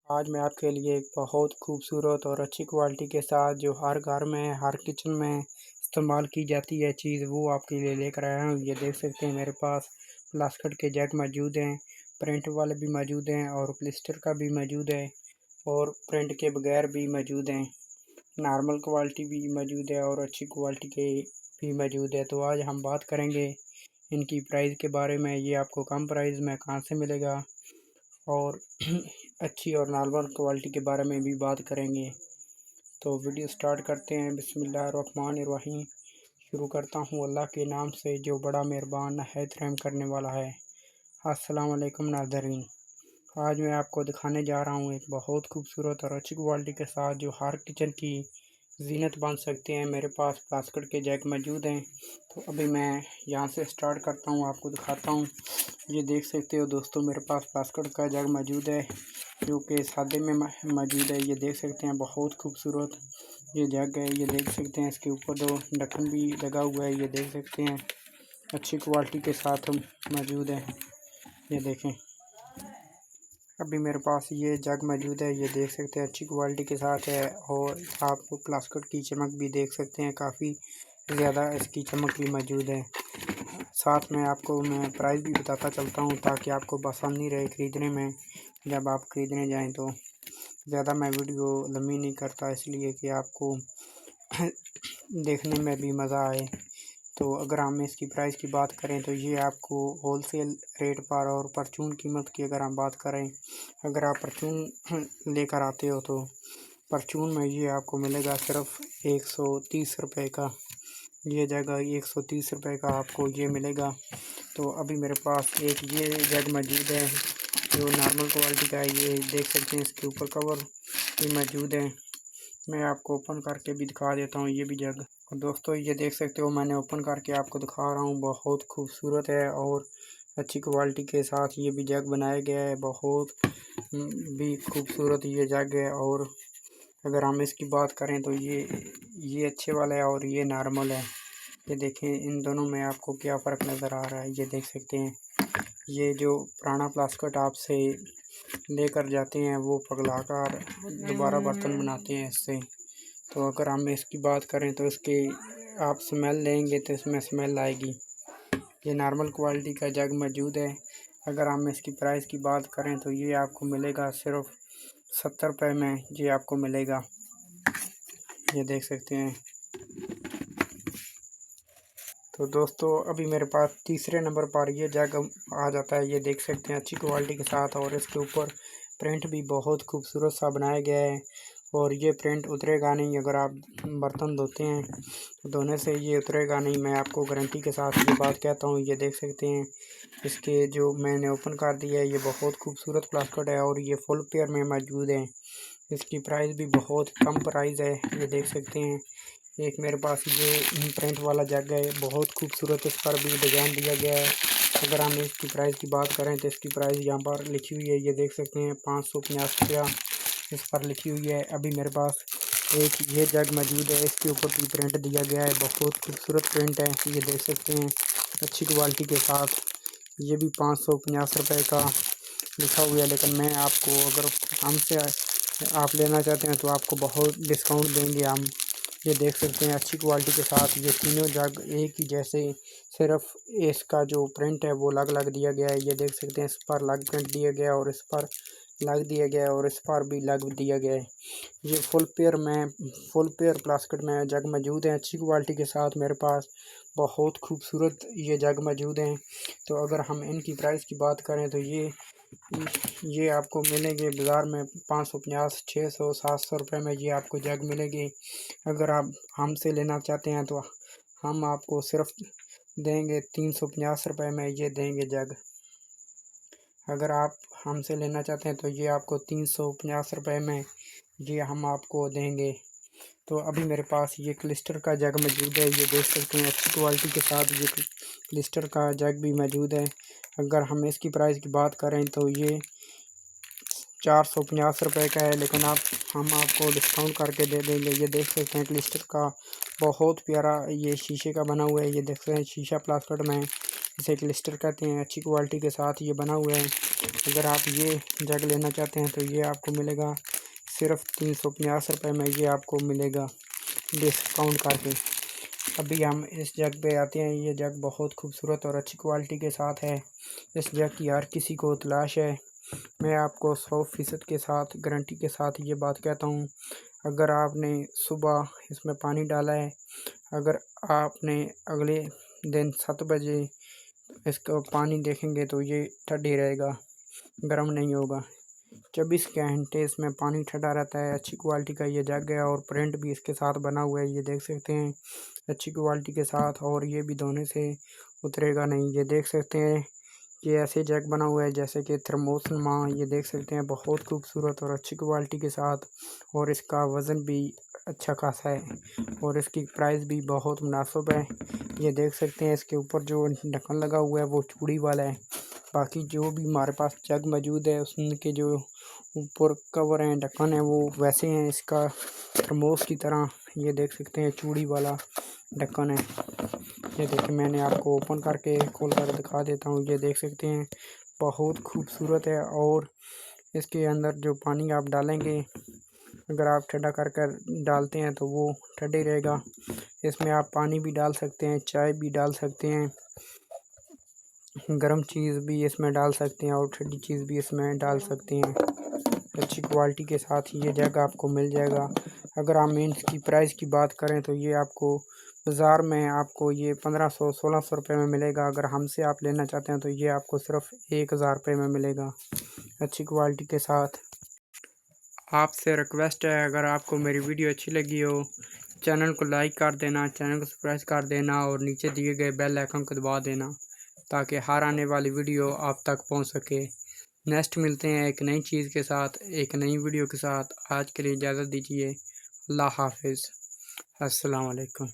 आज मैं आपके लिए एक बहुत खूबसूरत और अच्छी क्वालिटी के साथ जो हर घर में, हर किचन में इस्तेमाल की जाती है चीज़, वो आपके लिए लेकर आया हूँ। ये देख सकते हैं मेरे पास प्लास्टिक के जग मौजूद हैं, प्रिंट वाले भी मौजूद हैं और क्लिस्टर का भी मौजूद है और प्रिंट के बगैर भी मौजूद हैं। नॉर्मल क्वालिटी भी मौजूद है और अच्छी क्वालिटी के भी मौजूद है। तो आज हम बात करेंगे इनकी प्राइस के बारे में, ये आपको कम प्राइस में कहाँ से मिलेगा और अच्छी और नॉर्मल क्वालिटी के बारे में भी बात करेंगे। तो वीडियो स्टार्ट करते हैं। बिस्मिल्लाहिर्रहमानिर्रहीम। शुरू करता हूँ अल्लाह के नाम से जो बड़ा मेहरबान नहायत रहम करने वाला है। अस्सलाम वालेकुम नाज़रीन। आज मैं आपको दिखाने जा रहा हूँ एक बहुत खूबसूरत और अच्छी क्वालिटी के साथ जो हर किचन की ज़ीनत बन सकते हैं। मेरे पास प्लास्टिक के जैक मौजूद हैं। तो अभी मैं यहाँ से स्टार्ट करता हूँ, आपको दिखाता हूँ। ये देख सकते हो दोस्तों, मेरे पास प्लास्टिक का जग मौजूद है जो कि सादे में मौजूद है। ये देख सकते हैं बहुत खूबसूरत ये जग है। ये देख सकते हैं इसके ऊपर दो ढक्कन भी लगा हुआ है। ये देख सकते हैं अच्छी क्वालिटी के साथ मौजूद है। ये देखें, अभी मेरे पास ये जग मौजूद है। ये देख सकते हैं अच्छी क्वालिटी के साथ है और आप प्लास्टिक की चमक भी देख सकते हैं, काफ़ी ज़्यादा इसकी चमक भी मौजूद है। साथ में आपको मैं प्राइस भी बताता चलता हूँ ताकि आपको आसानी रहे ख़रीदने में। जब आप ख़रीदने जाएं तो ज़्यादा मैं वीडियो लंबी नहीं करता, इसलिए कि आपको देखने में भी मज़ा आए। तो अगर हम इसकी प्राइस की बात करें तो ये आपको होलसेल रेट पर और परचून कीमत की अगर हम बात करें, अगर आप परचून लेकर आते हो तो परचून में ये आपको मिलेगा सिर्फ 130 रुपये का। ये जगह 130 रुपये का आपको ये मिलेगा। तो अभी मेरे पास एक ये जग मौजूद है जो नॉर्मल क्वालिटी का है। ये देख सकते हैं इसके ऊपर कवर भी मौजूद है। मैं आपको ओपन करके भी दिखा देता हूँ ये भी जग। और दोस्तों ये देख सकते हो, मैंने ओपन करके आपको दिखा रहा हूँ। बहुत खूबसूरत है और अच्छी क्वालिटी के साथ ये भी जग बनाया गया है। बहुत भी खूबसूरत ये जग है। और अगर हम इसकी बात करें तो ये अच्छे वाला है और ये नॉर्मल है। ये देखें इन दोनों में आपको क्या फ़र्क नज़र आ रहा है। ये देख सकते हैं, ये जो पुराना प्लास्टिक आपसे लेकर जाते हैं वो पिघलाकर दोबारा बर्तन बनाते हैं इससे। तो अगर हम इसकी बात करें तो इसके आप स्मेल लेंगे तो इसमें स्मेल आएगी। ये नॉर्मल क्वालिटी का जग मौजूद है। अगर हम इसकी प्राइस की बात करें तो ये आपको मिलेगा सिर्फ 70 रुपये में ये आपको मिलेगा। ये देख सकते हैं। तो दोस्तों अभी मेरे पास तीसरे नंबर पर ये जग आ जाता है। ये देख सकते हैं अच्छी क्वालिटी के साथ और इसके ऊपर प्रिंट भी बहुत खूबसूरत सा बनाया गया है और ये प्रिंट उतरेगा नहीं। अगर आप बर्तन धोते हैं तो धोने से ये उतरेगा नहीं, मैं आपको गारंटी के साथ ये बात कहता हूँ। ये देख सकते हैं इसके जो मैंने ओपन कर दिया है, ये बहुत खूबसूरत प्लास्टिक है और ये फुल पेयर में मौजूद है। इसकी प्राइस भी बहुत कम प्राइस है। ये देख सकते हैं एक मेरे पास ये प्रिंट वाला जग है, बहुत खूबसूरत इस पर भी डिज़ाइन दिया गया है। अगर हम इसकी प्राइस की बात करें तो इसकी प्राइस यहाँ पर लिखी हुई है। ये देख सकते हैं 550 रुपया इस पर लिखी हुई है। अभी मेरे पास एक ये जग मौजूद है, इसके ऊपर भी प्रिंट दिया गया है, बहुत खूबसूरत प्रिंट है। ये देख सकते हैं अच्छी क्वालिटी के साथ। ये भी 550 रुपये का लिखा हुआ है, लेकिन मैं आपको अगर हमसे आप लेना चाहते हैं तो आपको बहुत डिस्काउंट देंगे हम। ये देख सकते हैं अच्छी क्वालिटी के साथ ये तीनों जग एक ही जैसे, सिर्फ इसका जो प्रिंट है वो अलग अलग दिया गया है। ये देख सकते हैं इस पर अलग प्रिंट दिया गया है और इस पर अलग दिया गया है और इस पर भी अलग दिया गया है। ये फुल पेयर प्लास्टिक में जग मौजूद हैं अच्छी क्वालिटी के साथ। मेरे पास बहुत खूबसूरत ये जग मौजूद हैं। तो अगर हम इनकी प्राइस की बात करें तो ये आपको मिलेंगे बाज़ार में 550, 600, 700 रुपये में ये आपको जग मिलेगी। अगर आप हमसे लेना चाहते हैं तो हम आपको सिर्फ देंगे 350 रुपये में ये देंगे जग। अगर आप हमसे लेना चाहते हैं तो ये आपको 350 रुपये में ये हम आपको देंगे। तो अभी मेरे पास ये क्लिस्टर का जग मौजूद है। ये देख सकते हैं अच्छी क्वालिटी के साथ ये क्लिस्टर का जग भी मौजूद है। अगर हम इसकी प्राइस की बात करें तो ये 450 रुपये का है, लेकिन हम आपको डिस्काउंट करके दे देंगे। ये देख सकते हैं क्लिस्टर का बहुत प्यारा ये शीशे का बना हुआ है। ये देख सकते हैं शीशा प्लास्टिक में इसे क्लिस्टर कहते हैं। अच्छी क्वालिटी के साथ ये बना हुआ है। अगर आप ये जग लेना चाहते हैं तो ये आपको मिलेगा सिर्फ 350 रुपये में। ये आपको मिलेगा डिस्काउंट करके। अभी हम इस जग पे आते हैं। ये जग बहुत खूबसूरत और अच्छी क्वालिटी के साथ है। इस जग की हर किसी को तलाश है। मैं आपको 100% के साथ गारंटी के साथ ये बात कहता हूँ। अगर आपने सुबह इसमें पानी डाला है, अगर आपने अगले दिन 7 बजे इसका पानी देखेंगे तो ये ठंडा ही रहेगा, गर्म नहीं होगा। 24 घंटे इसमें पानी ठंडा रहता है। अच्छी क्वालिटी का ये जग है और प्रिंट भी इसके साथ बना हुआ है, ये देख सकते हैं अच्छी क्वालिटी के साथ। और ये भी धोने से उतरेगा नहीं। ये देख सकते हैं ये ऐसे जग बना हुआ है जैसे कि थर्मोस नुमा। ये देख सकते हैं बहुत खूबसूरत और अच्छी क्वालिटी के साथ। और इसका वज़न भी अच्छा खासा है और इसकी प्राइस भी बहुत मुनासिब है। ये देख सकते हैं इसके ऊपर जो ढक्कन लगा हुआ है वो चूड़ी वाला है। बाकी जो भी हमारे पास जग मौजूद है उसके जो ऊपर कवर हैं, ढक्कन है, वो वैसे हैं इसका थर्मोस की तरह। ये देख सकते हैं चूड़ी वाला ढक्कन है। ये देखिए मैंने आपको ओपन करके खोल कर दिखा देता हूँ। ये देख सकते हैं बहुत खूबसूरत है। और इसके अंदर जो पानी आप डालेंगे, अगर आप ठंडा कर कर डालते हैं तो वो ठंडा ही रहेगा। इसमें आप पानी भी डाल सकते हैं, चाय भी डाल सकते हैं, गर्म चीज़ भी इसमें डाल सकते हैं और ठंडी चीज़ भी इसमें डाल सकते हैं। अच्छी क्वालिटी के साथ ये जग आपको मिल जाएगा। अगर हम इसकी प्राइस की बात करें तो ये आपको बाज़ार में आपको ये 1500-1600 रुपये में मिलेगा। अगर हमसे आप लेना चाहते हैं तो ये आपको सिर्फ 1000 रुपये में मिलेगा अच्छी क्वालिटी के साथ। आपसे रिक्वेस्ट है, अगर आपको मेरी वीडियो अच्छी लगी हो चैनल को लाइक कर देना, चैनल को सब्सक्राइब कर देना और नीचे दिए गए बेल आइकन को दबा देना ताकि हर आने वाली वीडियो आप तक पहुंच सके। नेक्स्ट मिलते हैं एक नई चीज़ के साथ, एक नई वीडियो के साथ। आज के लिए इजाज़त दीजिए। अल्लाह हाफिज़। अस्सलाम वालेकुम।